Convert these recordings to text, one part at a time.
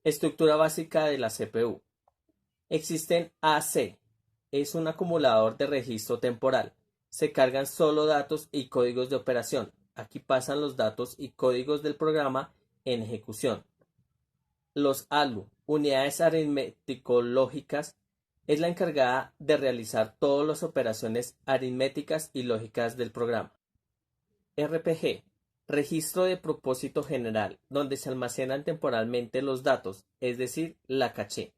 Estructura básica de la CPU. Existen AC. Es un acumulador de registro temporal. Se cargan solo datos y códigos de operación. Aquí pasan los datos y códigos del programa en ejecución. Los ALU, unidades aritmético-lógicas, es la encargada de realizar todas las operaciones aritméticas y lógicas del programa. RPG, registro de propósito general, donde se almacenan temporalmente los datos, es decir, la caché.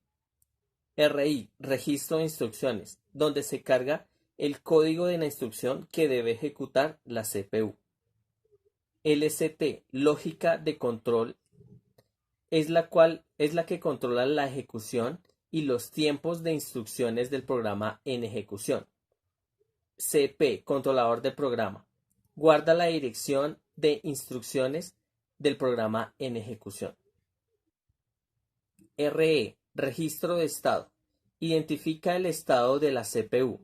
RI, registro de instrucciones, donde se carga el código de la instrucción que debe ejecutar la CPU. LCT, lógica de control, es la que controla la ejecución y los tiempos de instrucciones del programa en ejecución. CP, controlador de programa, guarda la dirección de instrucciones del programa en ejecución. RE, registro de estado, identifica el estado de la CPU.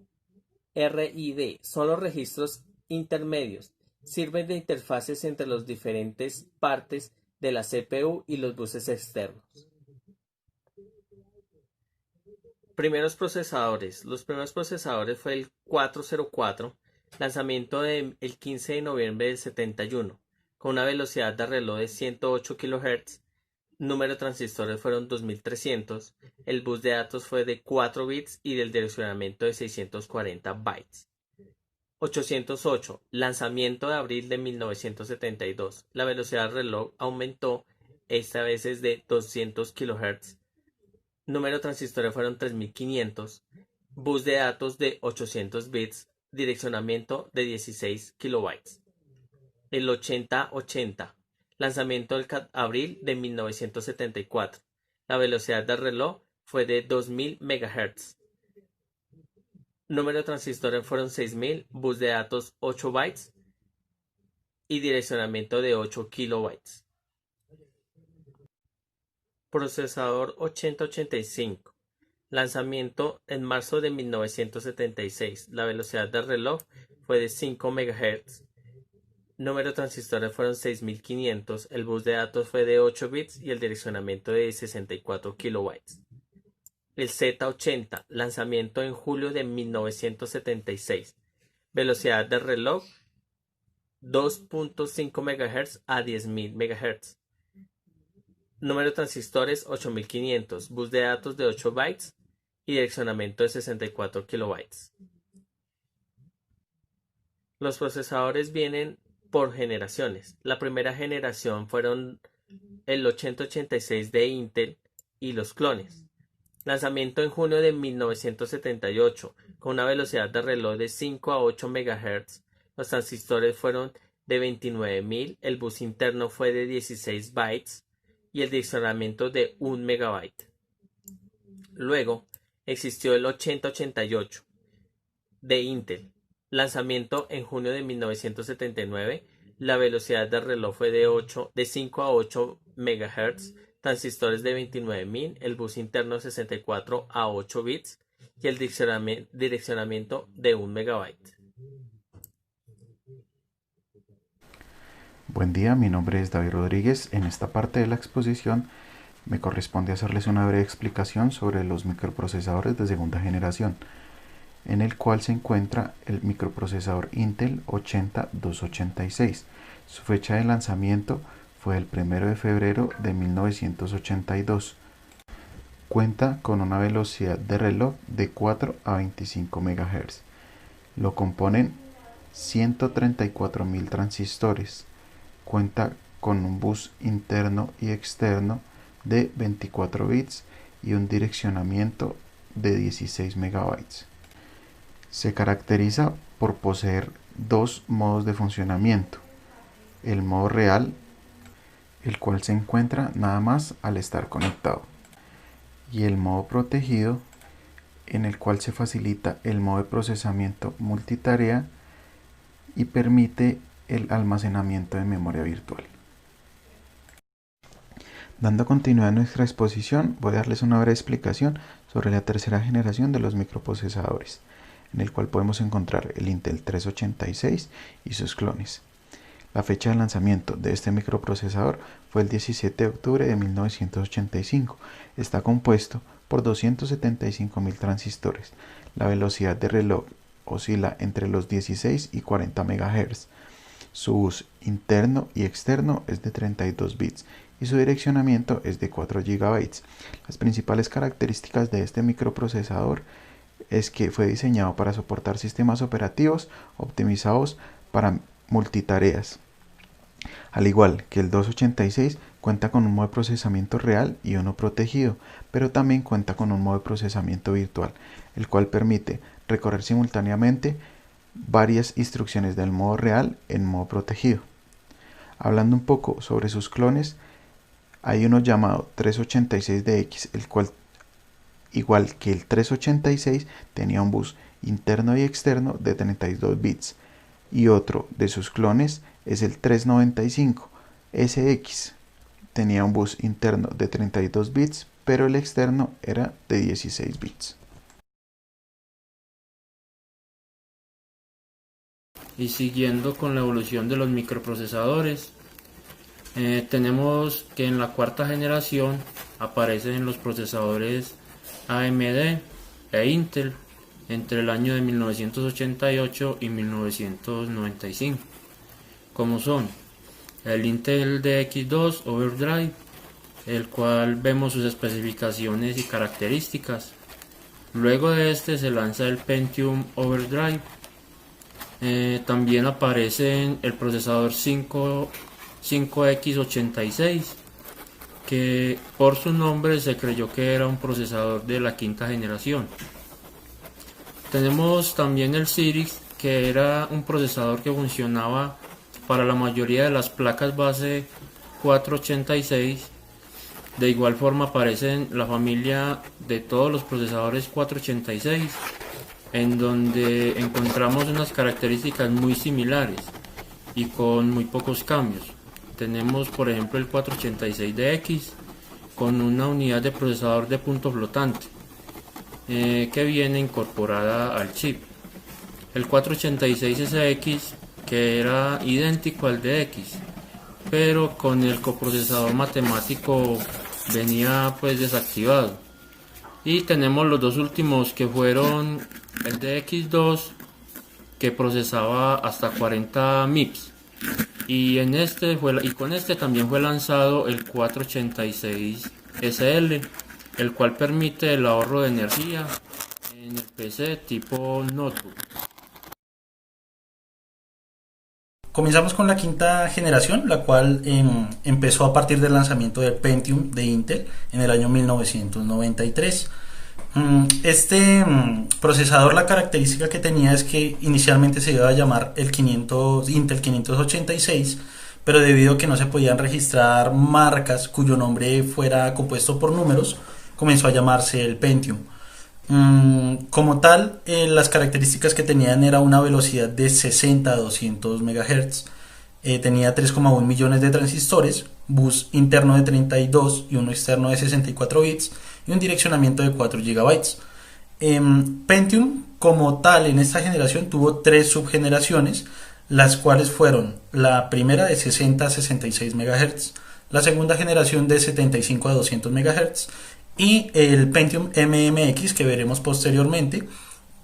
RID, son los registros intermedios, sirven de interfaces entre las diferentes partes de la CPU y los buses externos. Primeros procesadores. Los primeros procesadores fue el 404, lanzamiento del 15 de noviembre del 71, con una velocidad de reloj de 108 kHz. Número de transistores fueron 2300. El bus de datos fue de 4 bits y del direccionamiento de 640 bytes. 808. Lanzamiento de abril de 1972. La velocidad del reloj aumentó, esta vez es de 200 kHz. Número de transistores fueron 3500. Bus de datos de 800 bits. Direccionamiento de 16 kilobytes. El 8080. Lanzamiento del abril de 1974. La velocidad del reloj fue de 2000 MHz. Número de transistores fueron 6000, bus de datos 8 bytes y direccionamiento de 8 kilobytes. Procesador 8085. Lanzamiento en marzo de 1976. La velocidad del reloj fue de 5 MHz. Número de transistores fueron 6500, el bus de datos fue de 8 bits y el direccionamiento de 64 kilobytes. El Z80, lanzamiento en julio de 1976. Velocidad del reloj 2.5 MHz a 10.000 MHz. Número de transistores 8500, bus de datos de 8 bytes y direccionamiento de 64 kilobytes. Los procesadores vienen por generaciones. La primera generación fueron el 8086 de Intel y los clones. Lanzamiento en junio de 1978 con una velocidad de reloj de 5 a 8 MHz. Los transistores fueron de 29000, el bus interno fue de 16 bytes y el direccionamiento de 1 MB. Luego existió el 8088 de Intel. Lanzamiento en junio de 1979. La velocidad del reloj fue de 5 a 8 MHz, transistores de 29000, el bus interno 64 a 8 bits y el direccionamiento de 1 MB. Buen día, mi nombre es David Rodríguez. En esta parte de la exposición me corresponde hacerles una breve explicación sobre los microprocesadores de segunda generación, en el cual se encuentra el microprocesador Intel 80286. Su fecha de lanzamiento fue el 1 de febrero de 1982. Cuenta con una velocidad de reloj de 4 a 25 MHz. Lo componen 134.000 transistores. Cuenta con un bus interno y externo de 24 bits y un direccionamiento de 16 MB. Se caracteriza por poseer dos modos de funcionamiento. El modo real, el cual se encuentra nada más al estar conectado, y el modo protegido, en el cual se facilita el modo de procesamiento multitarea y permite el almacenamiento de memoria virtual. Dando continuidad a nuestra exposición, voy a darles una breve explicación sobre la tercera generación de los microprocesadores, en el cual podemos encontrar el Intel 386 y sus clones. La fecha de lanzamiento de este microprocesador fue el 17 de octubre de 1985. Está compuesto por 275.000 transistores. La velocidad de reloj oscila entre los 16 y 40 MHz. Su bus interno y externo es de 32 bits y su direccionamiento es de 4 GB. Las principales características de este microprocesador es que fue diseñado para soportar sistemas operativos optimizados para multitareas. Al igual que el 286, cuenta con un modo de procesamiento real y uno protegido, pero también cuenta con un modo de procesamiento virtual, el cual permite recorrer simultáneamente varias instrucciones del modo real en modo protegido. Hablando un poco sobre sus clones, hay uno llamado 386DX, el cual, igual que el 386, tenía un bus interno y externo de 32 bits, y otro de sus clones es el 395SX. Tenía un bus interno de 32 bits, pero el externo era de 16 bits. Y siguiendo con la evolución de los microprocesadores, tenemos que en la cuarta generación aparecen los procesadores AMD e Intel entre el año de 1988 y 1995, como son el Intel DX2 Overdrive, el cual vemos sus especificaciones y características. Luego de este se lanza el Pentium Overdrive. También aparece el procesador 5X86, que por su nombre se creyó que era un procesador de la quinta generación. Tenemos también el Cyrix, que era un procesador que funcionaba para la mayoría de las placas base 486. De igual forma aparece en la familia de todos los procesadores 486, en donde encontramos unas características muy similares y con muy pocos cambios. Tenemos por ejemplo el 486DX con una unidad de procesador de punto flotante que viene incorporada al chip. El 486SX, que era idéntico al DX, pero con el coprocesador matemático venía pues desactivado. Y tenemos los dos últimos, que fueron el DX2, que procesaba hasta 40 MIPS, y con este también fue lanzado el 486SL, el cual permite el ahorro de energía en el PC tipo notebook. Comenzamos con la quinta generación, la cual empezó a partir del lanzamiento del Pentium de Intel en el año 1993. Este procesador, la característica que tenía es que inicialmente se iba a llamar el Intel 586, pero debido a que no se podían registrar marcas cuyo nombre fuera compuesto por números, comenzó a llamarse el Pentium. Como tal, las características que tenían era una velocidad de 60 a 200 MHz, tenía 3,1 millones de transistores, bus interno de 32 y uno externo de 64 bits y un direccionamiento de 4 GB. Pentium como tal en esta generación tuvo 3 subgeneraciones, las cuales fueron la primera de 60 a 66 MHz, la segunda generación de 75 a 200 MHz y el Pentium MMX, que veremos posteriormente,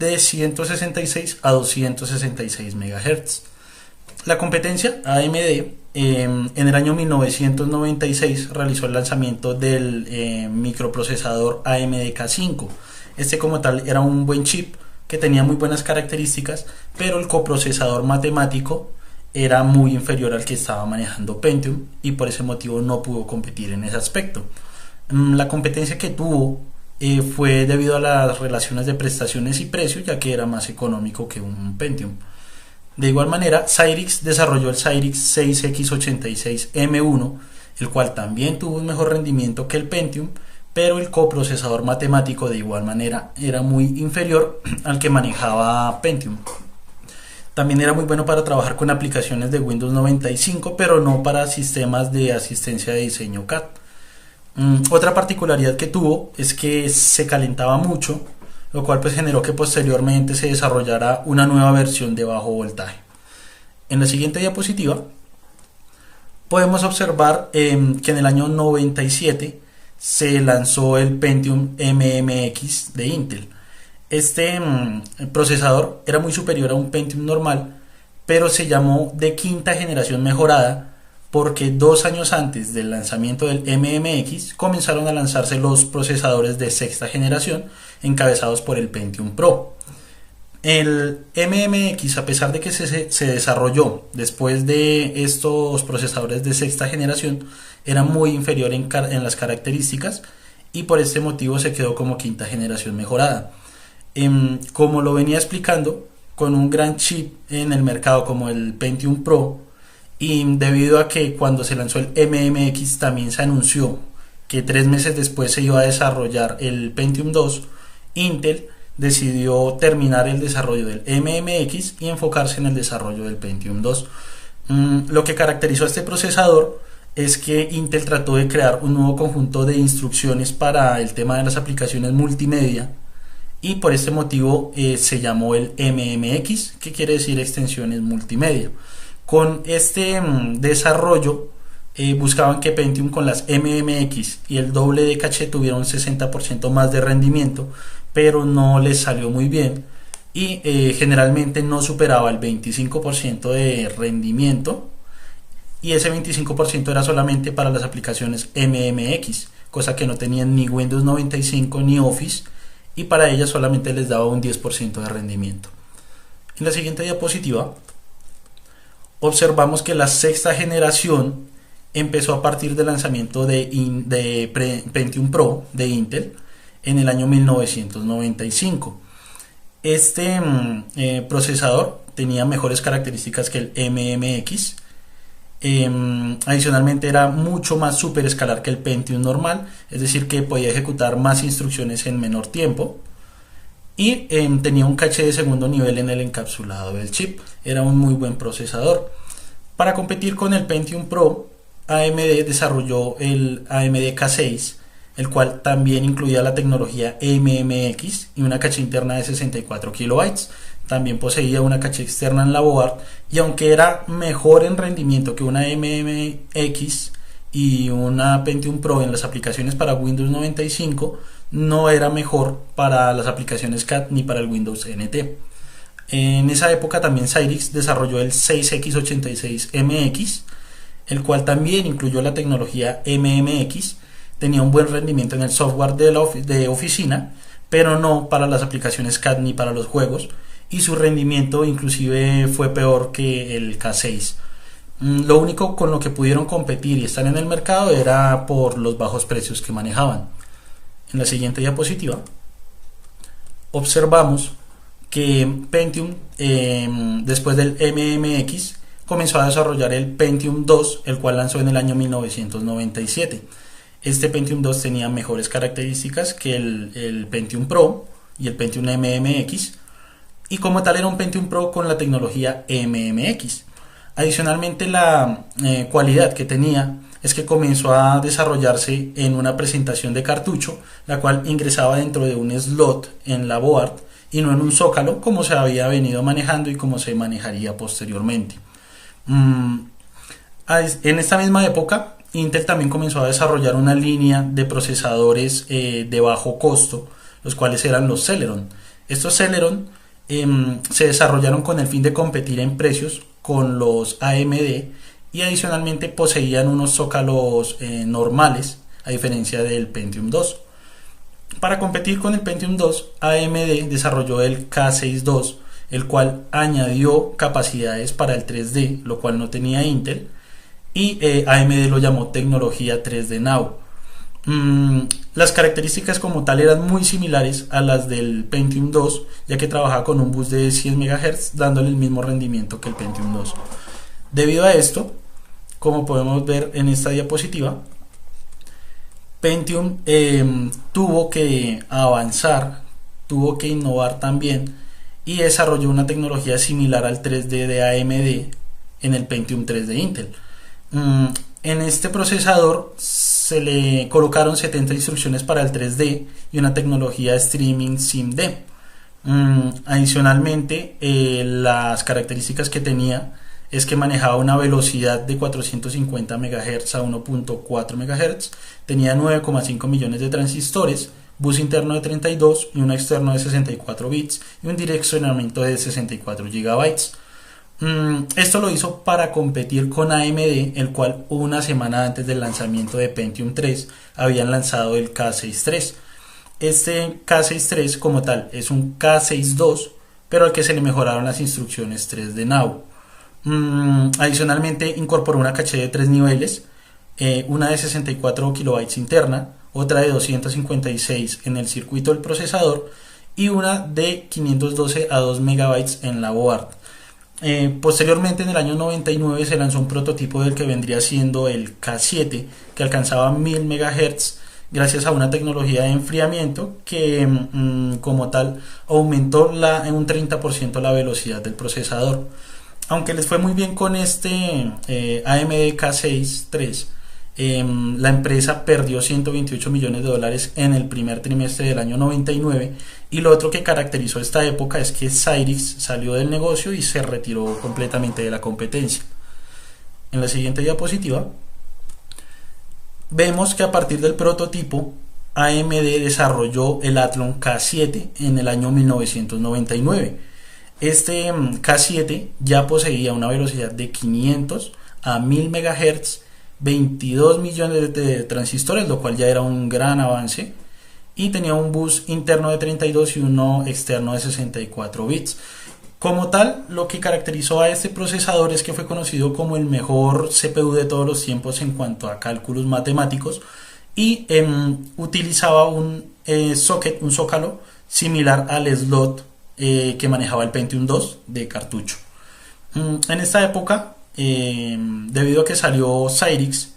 de 166 a 266 MHz. La competencia AMD en el año 1996 realizó el lanzamiento del microprocesador AMD K5. Este como tal era un buen chip que tenía muy buenas características, pero el coprocesador matemático era muy inferior al que estaba manejando Pentium y por ese motivo no pudo competir en ese aspecto. La competencia que tuvo fue debido a las relaciones de prestaciones y precios, ya que era más económico que un Pentium. De igual manera, Cyrix desarrolló el Cyrix 6X86M1, el cual también tuvo un mejor rendimiento que el Pentium, pero el coprocesador matemático de igual manera era muy inferior al que manejaba Pentium. También era muy bueno para trabajar con aplicaciones de Windows 95, pero no para sistemas de asistencia de diseño CAD. Otra particularidad que tuvo es que se calentaba mucho, lo cual pues generó que posteriormente se desarrollara una nueva versión de bajo voltaje. En la siguiente diapositiva podemos observar que en el año 97 se lanzó el Pentium MMX de Intel. Este procesador era muy superior a un Pentium normal, pero se llamó de quinta generación mejorada porque 2 años antes del lanzamiento del MMX comenzaron a lanzarse los procesadores de sexta generación encabezados por el Pentium Pro. El MMX, a pesar de que se desarrolló después de estos procesadores de sexta generación, era muy inferior en las características y por este motivo se quedó como quinta generación mejorada. Como lo venía explicando, con un gran chip en el mercado como el Pentium Pro, y debido a que cuando se lanzó el MMX también se anunció que 3 meses después se iba a desarrollar el Pentium 2, Intel decidió terminar el desarrollo del MMX y enfocarse en el desarrollo del Pentium 2. Lo que caracterizó a este procesador es que Intel trató de crear un nuevo conjunto de instrucciones para el tema de las aplicaciones multimedia y por este motivo se llamó el MMX, que quiere decir extensiones multimedia. Con este desarrollo buscaban que Pentium con las MMX y el doble de caché tuviera un 60% más de rendimiento, pero no les salió muy bien y generalmente no superaba el 25% de rendimiento, y ese 25% era solamente para las aplicaciones MMX, cosa que no tenían ni Windows 95 ni Office, y para ellas solamente les daba un 10% de rendimiento. En la siguiente diapositiva observamos que la sexta generación empezó a partir del lanzamiento de Pentium Pro de Intel en el año 1995. Este procesador tenía mejores características que el MMX. Adicionalmente era mucho más super escalar que el Pentium normal, es decir que podía ejecutar más instrucciones en menor tiempo, y tenía un caché de segundo nivel en el encapsulado del chip. Era un muy buen procesador. Para competir con el Pentium Pro, AMD desarrolló el AMD K6, el cual también incluía la tecnología MMX y una caché interna de 64 KB. También poseía una caché externa en la board, y aunque era mejor en rendimiento que una MMX y una Pentium Pro en las aplicaciones para Windows 95, no era mejor para las aplicaciones CAD ni para el Windows NT. En esa época también Cyrix desarrolló el 6X86MX, el cual también incluyó la tecnología MMX. Tenía un buen rendimiento en el software de oficina, pero no para las aplicaciones CAD ni para los juegos, y su rendimiento inclusive fue peor que el K6. Lo único con lo que pudieron competir y estar en el mercado era por los bajos precios que manejaban. En la siguiente diapositiva observamos que Pentium, después del MMX, comenzó a desarrollar el Pentium 2, el cual lanzó en el año 1997. Este Pentium 2 tenía mejores características que el Pentium Pro y el Pentium MMX, y como tal era un Pentium Pro con la tecnología MMX. Adicionalmente, la cualidad que tenía es que comenzó a desarrollarse en una presentación de cartucho, la cual ingresaba dentro de un slot en la board y no en un zócalo como se había venido manejando y como se manejaría posteriormente. En esta misma época, Intel también comenzó a desarrollar una línea de procesadores de bajo costo, los cuales eran los Celeron. Estos Celeron se desarrollaron con el fin de competir en precios con los AMD, y adicionalmente poseían unos zócalos normales, a diferencia del Pentium 2. Para competir con el Pentium 2, AMD desarrolló el K6-2, el cual añadió capacidades para el 3D, lo cual no tenía Intel, y AMD lo llamó tecnología 3D Now. Las características como tal eran muy similares a las del Pentium 2, ya que trabajaba con un bus de 100 MHz, dándole el mismo rendimiento que el Pentium 2. Debido a esto, como podemos ver en esta diapositiva, Pentium tuvo que avanzar, tuvo que innovar también, y desarrolló una tecnología similar al 3D de AMD en el Pentium 3 de Intel. En este procesador se le colocaron 70 instrucciones para el 3D y una tecnología Streaming SIMD. Adicionalmente, las características que tenía es que manejaba una velocidad de 450 MHz a 1.4 MHz, tenía 9,5 millones de transistores, bus interno de 32 y uno externo de 64 bits y un direccionamiento de 64 GB. Esto lo hizo para competir con AMD, el cual una semana antes del lanzamiento de Pentium 3 habían lanzado el K63. Este K63 como tal es un K62, pero al que se le mejoraron las instrucciones 3 de NAU. Adicionalmente incorporó una caché de 3 niveles, una de 64 KB interna, otra de 256 en el circuito del procesador y una de 512 a 2 MB en la board. Posteriormente, en el año 99 se lanzó un prototipo del que vendría siendo el K7, que alcanzaba 1000 MHz gracias a una tecnología de enfriamiento que como tal aumentó en un 30% la velocidad del procesador. Aunque les fue muy bien con este AMD K63, la empresa perdió 128 millones de dólares en el primer trimestre del año 99, y lo otro que caracterizó esta época es que Cyrix salió del negocio y se retiró completamente de la competencia. En la siguiente diapositiva vemos que a partir del prototipo AMD desarrolló el Athlon K7 en el año 1999. Este K7 ya poseía una velocidad de 500 a 1000 MHz, 22 millones de transistores, lo cual ya era un gran avance, y tenía un bus interno de 32 y uno externo de 64 bits. Como tal, lo que caracterizó a este procesador es que fue conocido como el mejor CPU de todos los tiempos en cuanto a cálculos matemáticos, y utilizaba un socket, un zócalo similar al slot que manejaba el Pentium 2 de cartucho. En esta época, debido a que salió Cyrix,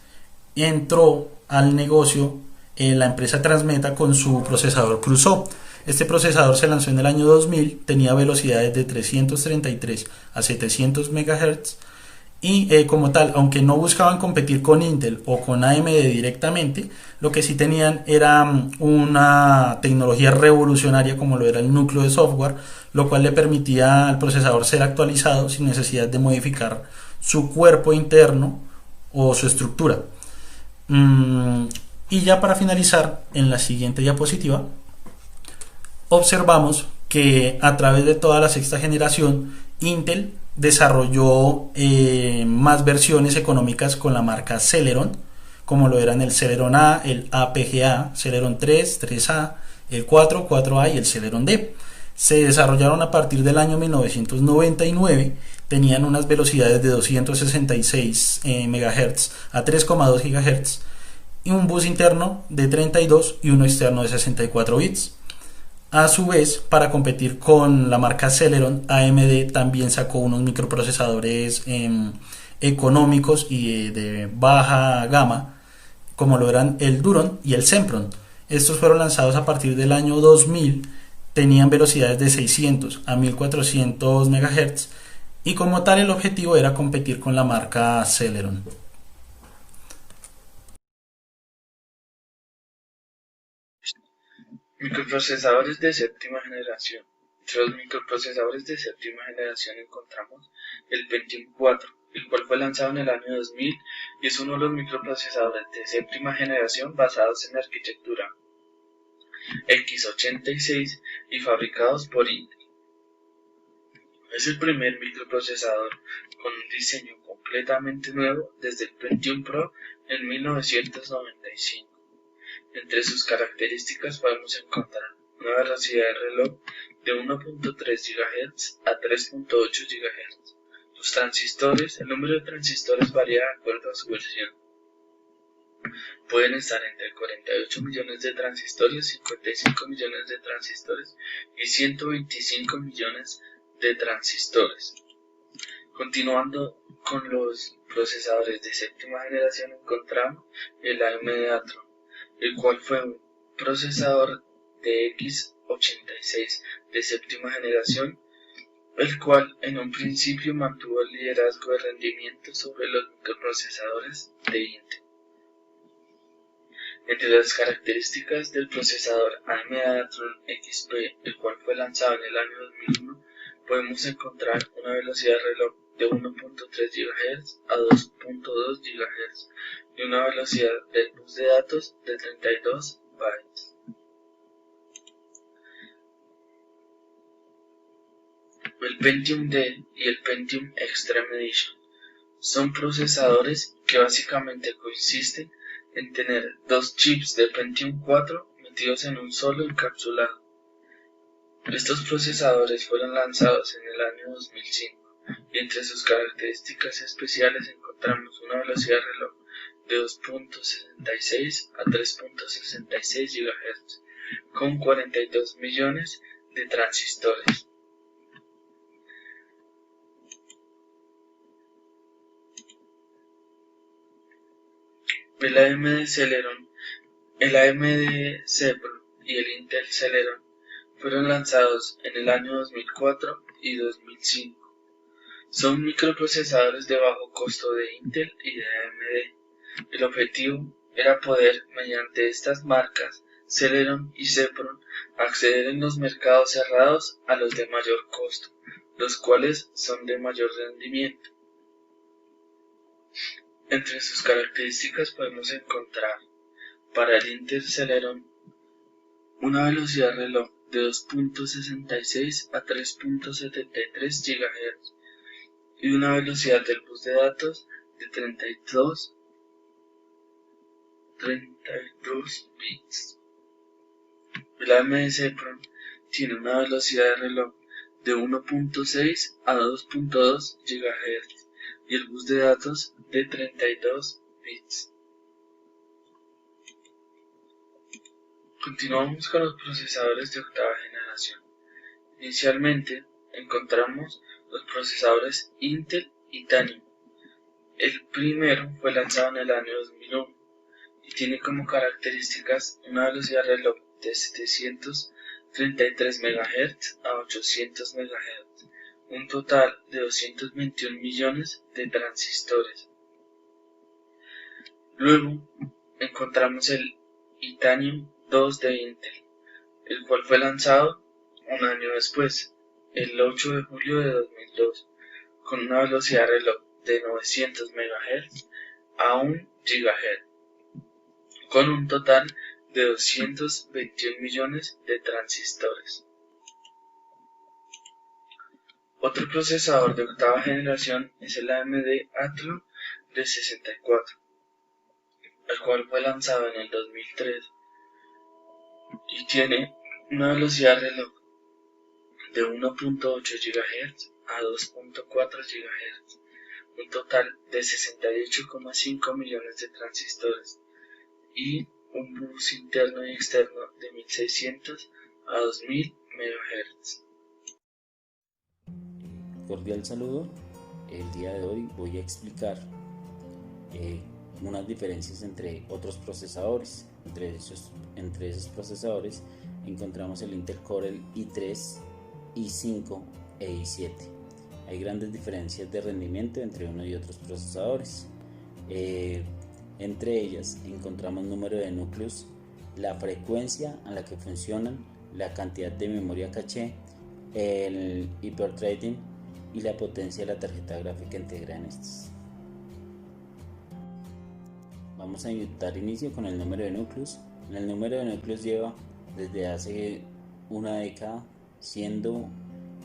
entró al negocio la empresa Transmeta con su procesador Crusoe. Este procesador se lanzó en el año 2000, tenía velocidades de 333 a 700 MHz y como tal, aunque no buscaban competir con Intel o con AMD directamente, lo que sí tenían era una tecnología revolucionaria como lo era el núcleo de software, lo cual le permitía al procesador ser actualizado sin necesidad de modificar su cuerpo interno o su estructura. Y ya para finalizar, en la siguiente diapositiva observamos que a través de toda la sexta generación Intel desarrolló más versiones económicas con la marca Celeron, como lo eran el Celeron A, el APGA, Celeron 3, 3A, el 4, 4A y el Celeron D. Se desarrollaron a partir del año 1999, tenían unas velocidades de 266 MHz a 3,2 GHz y un bus interno de 32 y uno externo de 64 bits. A su vez, para competir con la marca Celeron, AMD también sacó unos microprocesadores económicos y de baja gama, como lo eran el Duron y el Sempron. Estos fueron lanzados a partir del año 2000, tenían velocidades de 600 a 1400 MHz y como tal el objetivo era competir con la marca Celeron. Microprocesadores de séptima generación. Entre los microprocesadores de séptima generación encontramos el Pentium 4, el cual fue lanzado en el año 2000 y es uno de los microprocesadores de séptima generación basados en la arquitectura x86 y fabricados por Intel. Es el primer microprocesador con un diseño completamente nuevo desde el Pentium Pro en 1995. Entre sus características podemos encontrar una velocidad de reloj de 1.3 GHz a 3.8 GHz. Los transistores, el número de transistores varía de acuerdo a su versión. Pueden estar entre 48 millones de transistores, 55 millones de transistores y 125 millones de transistores. Continuando con los procesadores de séptima generación encontramos el AMD Athlon, el cual fue un procesador de x86 de séptima generación, el cual en un principio mantuvo el liderazgo de rendimiento sobre los microprocesadores de Intel. Entre las características del procesador AMD Athlon XP, el cual fue lanzado en el año 2001, podemos encontrar una velocidad de reloj de 1.3 GHz a 2.2 GHz y una velocidad del bus de datos de 32 bytes. El Pentium D y el Pentium Extreme Edition son procesadores que básicamente consisten en tener dos chips de Pentium 4 metidos en un solo encapsulado. Estos procesadores fueron lanzados en el año 2005 y entre sus características especiales encontramos una velocidad de reloj de 2.66 a 3.66 GHz con 42 millones de transistores. El AMD Celeron, el AMD Cepron y el Intel Celeron fueron lanzados en el año 2004 y 2005. Son microprocesadores de bajo costo de Intel y de AMD. El objetivo era poder, mediante estas marcas, Celeron y Cepron, acceder en los mercados cerrados a los de mayor costo, los cuales son de mayor rendimiento. Entre sus características podemos encontrar para el Intel Celeron una velocidad de reloj de 2.66 a 3.73 GHz y una velocidad del bus de datos de 32 bits. El AMD Cepron tiene una velocidad de reloj de 1.6 a 2.2 GHz y el bus de datos de 32 bits. Continuamos con los procesadores de octava generación. Inicialmente encontramos los procesadores Intel Itanium. El primero fue lanzado en el año 2001 y tiene como características una velocidad de reloj de 733 MHz a 800 MHz, un total de 221 millones de transistores. Luego encontramos el Itanium 2 de Intel, el cual fue lanzado un año después, el 8 de julio de 2002, con una velocidad de reloj de 900 MHz a 1 GHz, con un total de 221 millones de transistores. Otro procesador de octava generación es el AMD Athlon de 64, el cual fue lanzado en el 2003 y tiene una velocidad de reloj de 1.8 GHz a 2.4 GHz, un total de 68,5 millones de transistores y un bus interno y externo de 1600 a 2000 MHz. Cordial saludo. El día de hoy voy a explicar unas diferencias entre otros procesadores. Entre esos procesadores encontramos el Intel Core, el i3, i5 e i7. Hay grandes diferencias de rendimiento entre uno y otros procesadores. Entre ellas encontramos número de núcleos, la frecuencia a la que funcionan, la cantidad de memoria caché, el hyperthreading y la potencia de la tarjeta gráfica integrada en estos. Vamos a dar inicio con el número de núcleos. El número de núcleos lleva desde hace una década siendo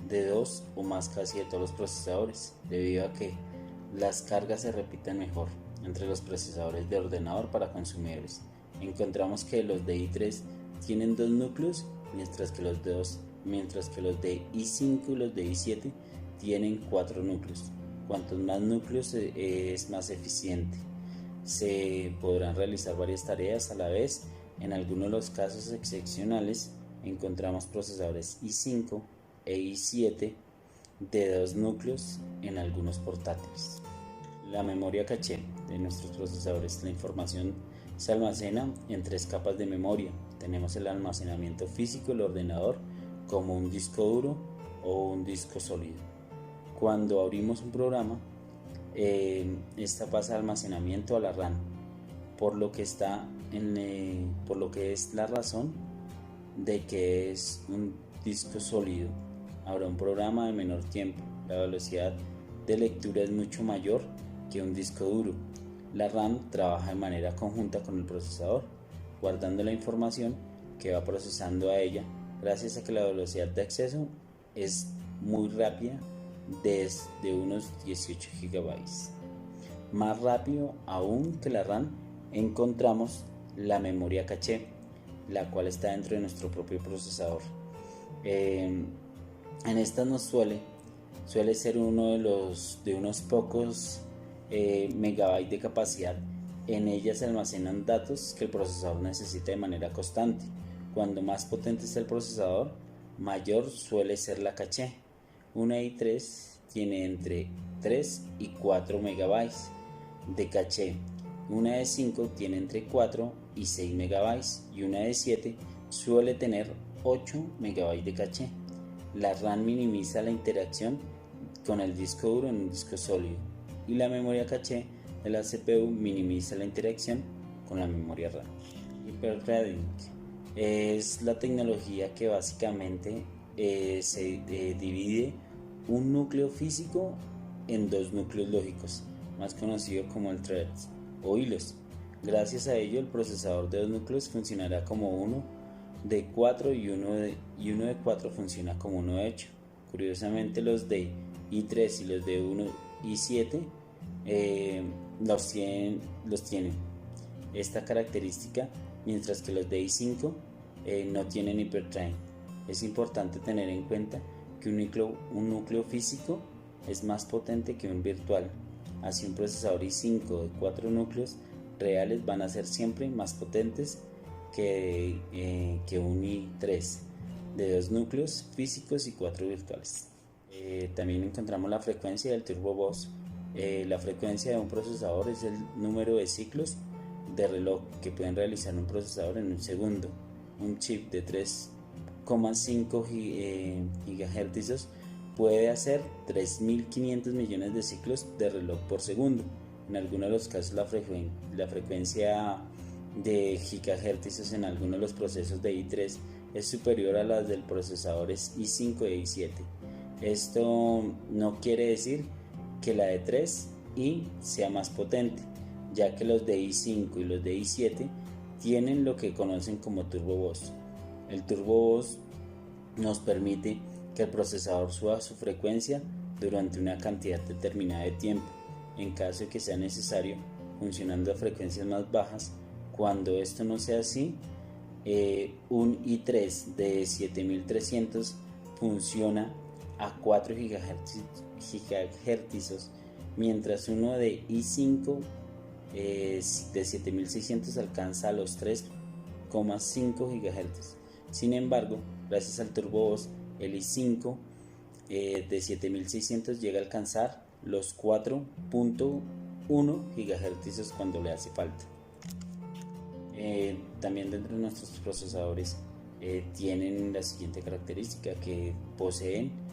de 2 o más casi de todos los procesadores, debido a que las cargas se repiten mejor entre los procesadores de ordenador para consumidores. Encontramos que los de i3 tienen 2 núcleos, mientras que los de i5 y los de i7 tienen 4 núcleos. Cuantos más núcleos es más eficiente. Se podrán realizar varias tareas a la vez. En algunos de los casos excepcionales encontramos procesadores i5 e i7 de 2 núcleos en algunos portátiles. La memoria caché de nuestros procesadores. La información se almacena en 3 capas de memoria. Tenemos el almacenamiento físico del ordenador, como un disco duro o un disco sólido. Cuando abrimos un programa, esta pasa de almacenamiento a la RAM, por lo que es la razón de que es un disco sólido. Habrá un programa de menor tiempo, la velocidad de lectura es mucho mayor que un disco duro. La RAM trabaja de manera conjunta con el procesador, guardando la información que va procesando a ella, gracias a que la velocidad de acceso es muy rápida, desde unos 18 GB. Más rápido aún que la RAM encontramos la memoria caché, la cual está dentro de nuestro propio procesador. En esta nos suele ser uno de unos pocos megabytes de capacidad. En ellas se almacenan datos que el procesador necesita de manera constante. Cuando más potente es el procesador, mayor suele ser la caché. Una i3 tiene entre 3 y 4 megabytes de caché. Una de 5 tiene entre 4 y 6 megabytes y una de 7 suele tener 8 megabytes de caché. La RAM minimiza la interacción con el disco duro en un disco sólido y la memoria caché de la CPU minimiza la interacción con la memoria RAM. Hyperthreading es la tecnología que básicamente se divide un núcleo físico en dos núcleos lógicos, más conocido como el threads o hilos. Gracias a ello, el procesador de dos núcleos funcionará como uno de 4 y uno de 4 funciona como uno de 8. Curiosamente, los de i3 y los de 1 y 7 los tienen esta característica, mientras que los de i5 no tienen hyperthreading. Es importante tener en cuenta que un núcleo físico es más potente que un virtual. Así, un procesador i5 de 4 núcleos reales van a ser siempre más potentes que un i3 de 2 núcleos físicos y 4 virtuales. También encontramos la frecuencia del turbo bus. La frecuencia de un procesador es el número de ciclos de reloj que pueden realizar un procesador en un segundo. Un chip de 3,5 GHz puede hacer 3.500 millones de ciclos de reloj por segundo. En algunos de los casos la frecuencia de gigahercios en algunos de los procesos de i3 es superior a las del procesadores i5 e i7. Esto no quiere decir que la de 3 y sea más potente, ya que los de i5 y los de i7 tienen lo que conocen como turbo bus. El turbo bus nos permite que el procesador suba su frecuencia durante una cantidad determinada de tiempo, en caso de que sea necesario, funcionando a frecuencias más bajas. Cuando esto no sea así, un i3 de 7300 funciona a 4 GHz, mientras uno de i5 de 7600 alcanza a los 3,5 GHz. Sin embargo, gracias al turbo bus, el i5 de 7600 llega a alcanzar los 4.1 GHz cuando le hace falta. También dentro de nuestros procesadores tienen la siguiente característica, que poseen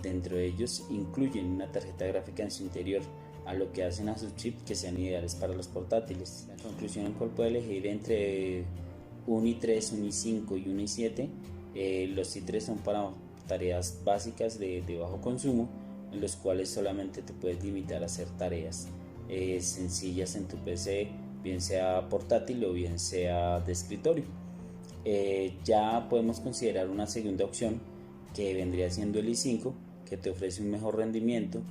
dentro de ellos incluyen una tarjeta gráfica en su interior, a lo que hacen a sus chips que sean ideales para los portátiles. La conclusión en cual puede elegir entre un i3, un i5 y un i7. Los i3 son para tareas básicas de bajo consumo, en los cuales solamente te puedes limitar a hacer tareas sencillas en tu PC, bien sea portátil o bien sea de escritorio. Ya podemos considerar una segunda opción, que vendría siendo el i5, que te ofrece un mejor rendimiento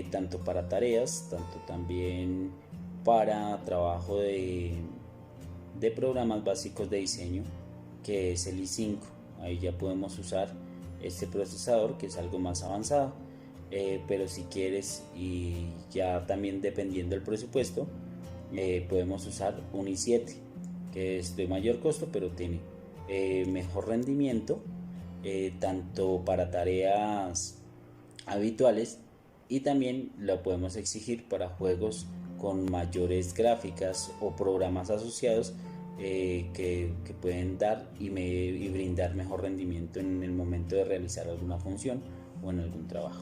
tanto para tareas, tanto también para trabajo de programas básicos de diseño, que es el i5. Ahí ya podemos usar este procesador, que es algo más avanzado, pero si quieres, y ya también dependiendo del presupuesto, podemos usar un i7, que es de mayor costo pero tiene mejor rendimiento, tanto para tareas habituales, y también lo podemos exigir para juegos con mayores gráficas o programas asociados que pueden dar y brindar mejor rendimiento en el momento de realizar alguna función o en algún trabajo.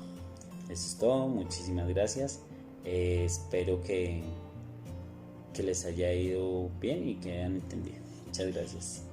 Eso es todo, muchísimas gracias. Espero que les haya ido bien y que hayan entendido. Muchas gracias.